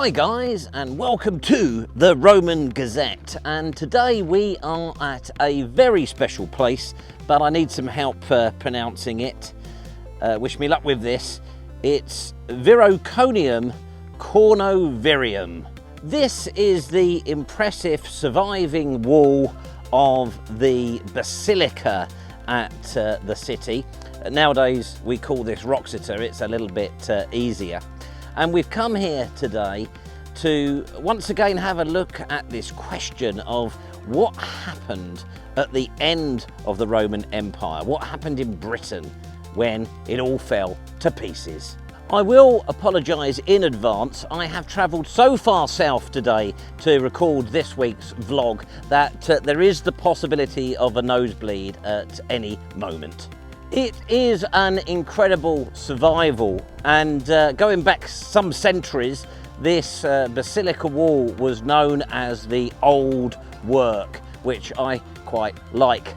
Hi guys, and welcome to the Roman Gazette, and today we are at a very special place, but I need some help pronouncing it. Wish me luck with this. It's Viriconium Cornoviorum. This is the impressive surviving wall of the basilica at the city. Nowadays we call this Wroxeter, it's a little bit easier. And we've come here today to once again have a look at this question of what happened at the end of the Roman Empire. What happened in Britain when it all fell to pieces? I will apologise in advance. I have travelled so far south today to record this week's vlog that there is the possibility of a nosebleed at any moment. It is an incredible survival, and going back some centuries, this basilica wall was known as the Old Work, which I quite like.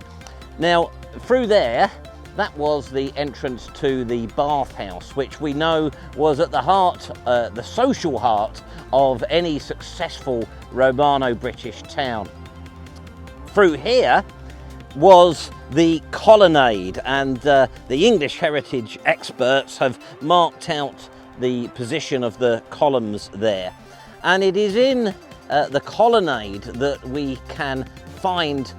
Now, through there, that was the entrance to the bathhouse, which we know was at the heart, the social heart of any successful Romano British town. Through here was the colonnade, and the English heritage experts have marked out the position of the columns there, and it is in the colonnade that we can find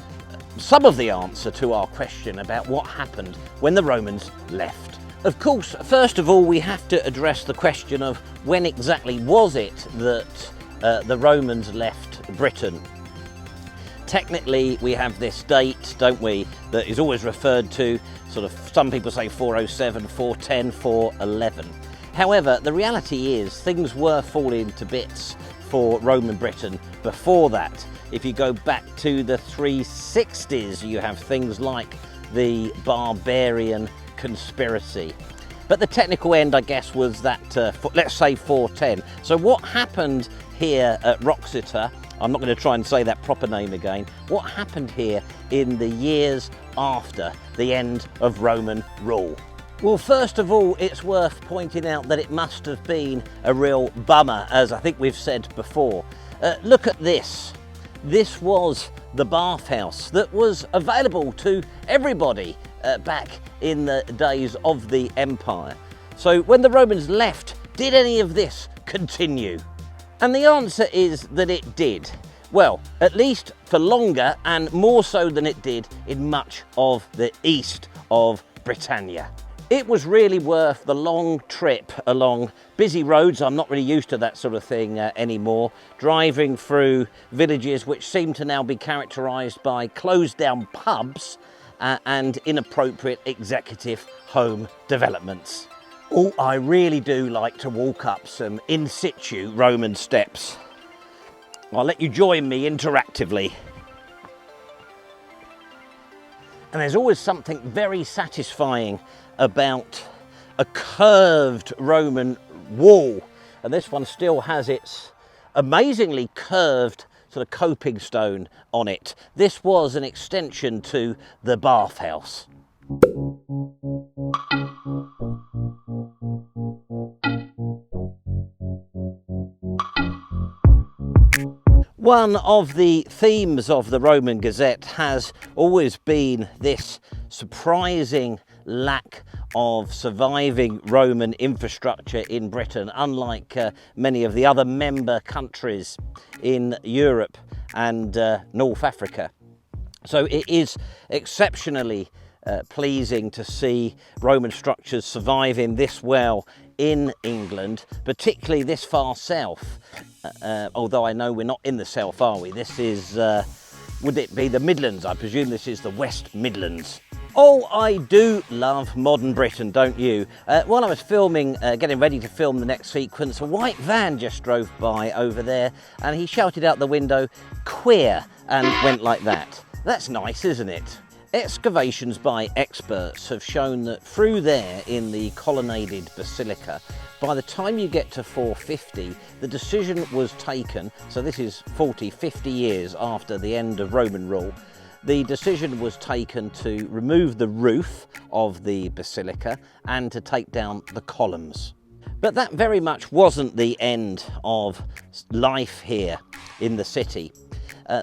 some of the answer to our question about what happened when the Romans left. Of course, first of all, we have to address the question of when exactly was it that the Romans left Britain. Technically, we have this date, don't we, that is always referred to, sort of, some people say 407, 410, 411. However, the reality is things were falling to bits for Roman Britain before that. If you go back to the 360s, you have things like the barbarian conspiracy. But the technical end, I guess, was that, let's say 410. So what happened here at Wroxeter, I'm not going to try and say that proper name again, what happened here in the years after the end of Roman rule? Well, first of all, it's worth pointing out that it must have been a real bummer, as I think we've said before. Look at this. This was the bathhouse that was available to everybody back in the days of the empire. So when the Romans left, did any of this continue? And the answer is that it did. Well, at least for longer, and more so than it did in much of the east of Britannia. It was really worth the long trip along busy roads. I'm not really used to that sort of thing anymore. Driving through villages which seem to now be characterised by closed down pubs and inappropriate executive home developments. Oh, I really do like to walk up some in situ Roman steps. I'll let you join me interactively. And there's always something very satisfying about a curved Roman wall. And this one still has its amazingly curved sort of coping stone on it. This was an extension to the bathhouse. One of the themes of the Roman Gazette has always been this surprising lack of surviving Roman infrastructure in Britain, unlike many of the other member countries in Europe and North Africa. So it is exceptionally pleasing to see Roman structures surviving this well in England, particularly this far south. Although I know we're not in the south, are we? This is, would it be the Midlands? I presume this is the West Midlands. Oh, I do love modern Britain, don't you? While I was filming, getting ready to film the next sequence, a white van just drove by over there and he shouted out the window, "Queer," and went like that. That's nice, isn't it? Excavations by experts have shown that through there in the colonnaded basilica, by the time you get to 450, the decision was taken, so this is 40, 50 years after the end of Roman rule, the decision was taken to remove the roof of the basilica and to take down the columns. But that very much wasn't the end of life here in the city.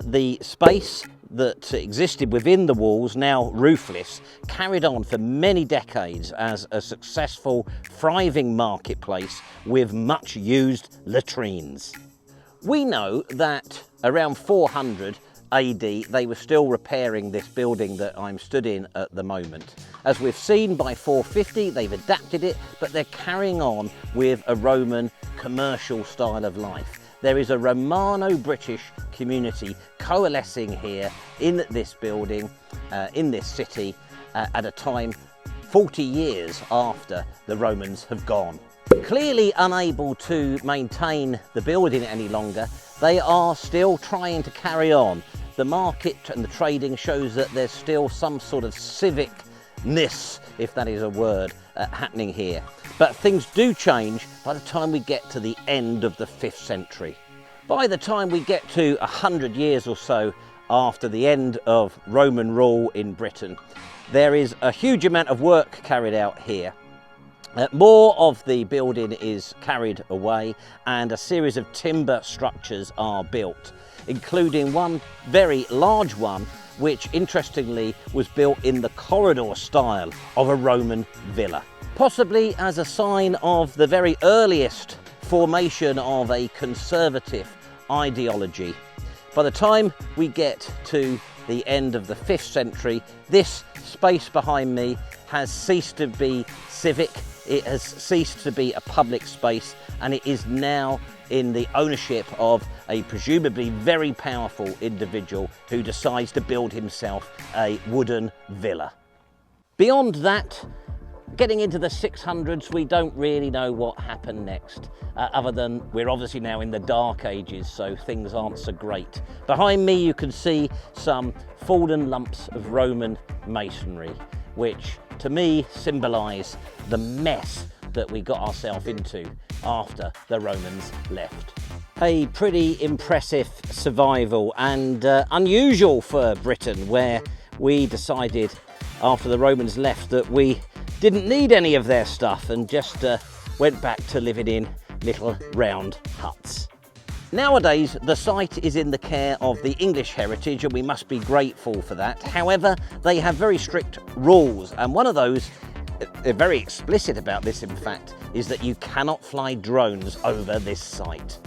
The space that existed within the walls, now roofless, carried on for many decades as a successful, thriving marketplace with much used latrines. We know that around 400 AD they were still repairing this building that I'm stood in at the moment. As we've seen, by 450 they've adapted it, but they're carrying on with a Roman commercial style of life. There is a Romano British community coalescing here in this building, in this city, at a time 40 years after the Romans have gone. Clearly unable to maintain the building any longer, they are still trying to carry on. The market and the trading shows that there's still some sort of civicness, if that is a word, happening here. But things do change by the time we get to the end of the 5th century. By the time we get to 100 years or so after the end of Roman rule in Britain, there is a huge amount of work carried out here. More of the building is carried away and a series of timber structures are built, including one very large one which interestingly was built in the corridor style of a Roman villa, possibly as a sign of the very earliest formation of a conservative ideology. By the time we get to the end of the 5th century, this space behind me has ceased to be civic, it has ceased to be a public space, and it is now in the ownership of a presumably very powerful individual who decides to build himself a wooden villa. Beyond that, getting into the 600s, we don't really know what happened next, other than we're obviously now in the Dark Ages, so things aren't so great. Behind me you can see some fallen lumps of Roman masonry, which to me symbolise the mess that we got ourselves into after the Romans left. A pretty impressive survival and unusual for Britain, where we decided after the Romans left that we didn't need any of their stuff and just went back to living in little round huts. Nowadays, the site is in the care of the English Heritage and we must be grateful for that. However, they have very strict rules, and one of those, they're very explicit about this in fact, is that you cannot fly drones over this site.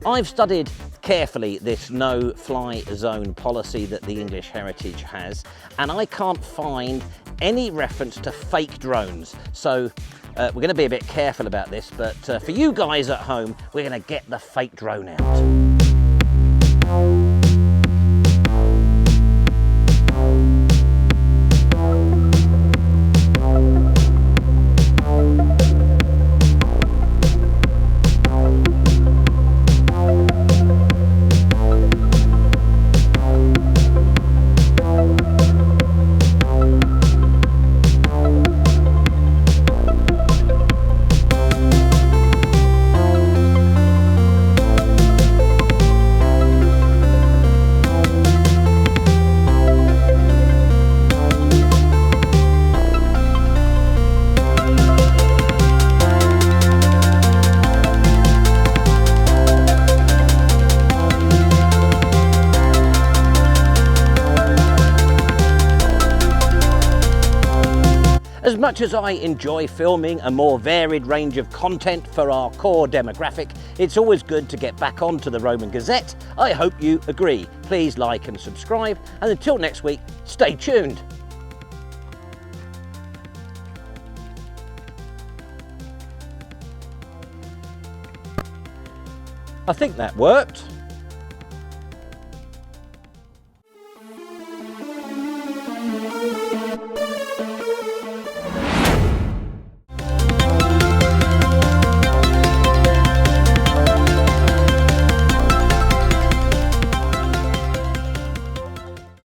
I've studied carefully this no-fly zone policy that the English Heritage has, and I can't find any reference to fake drones. So we're going to be a bit careful about this, but for you guys at home, we're going to get the fake drone out. As much as I enjoy filming a more varied range of content for our core demographic, it's always good to get back onto the Roman Gazette. I hope you agree. Please like and subscribe, and until next week, stay tuned. I think that worked.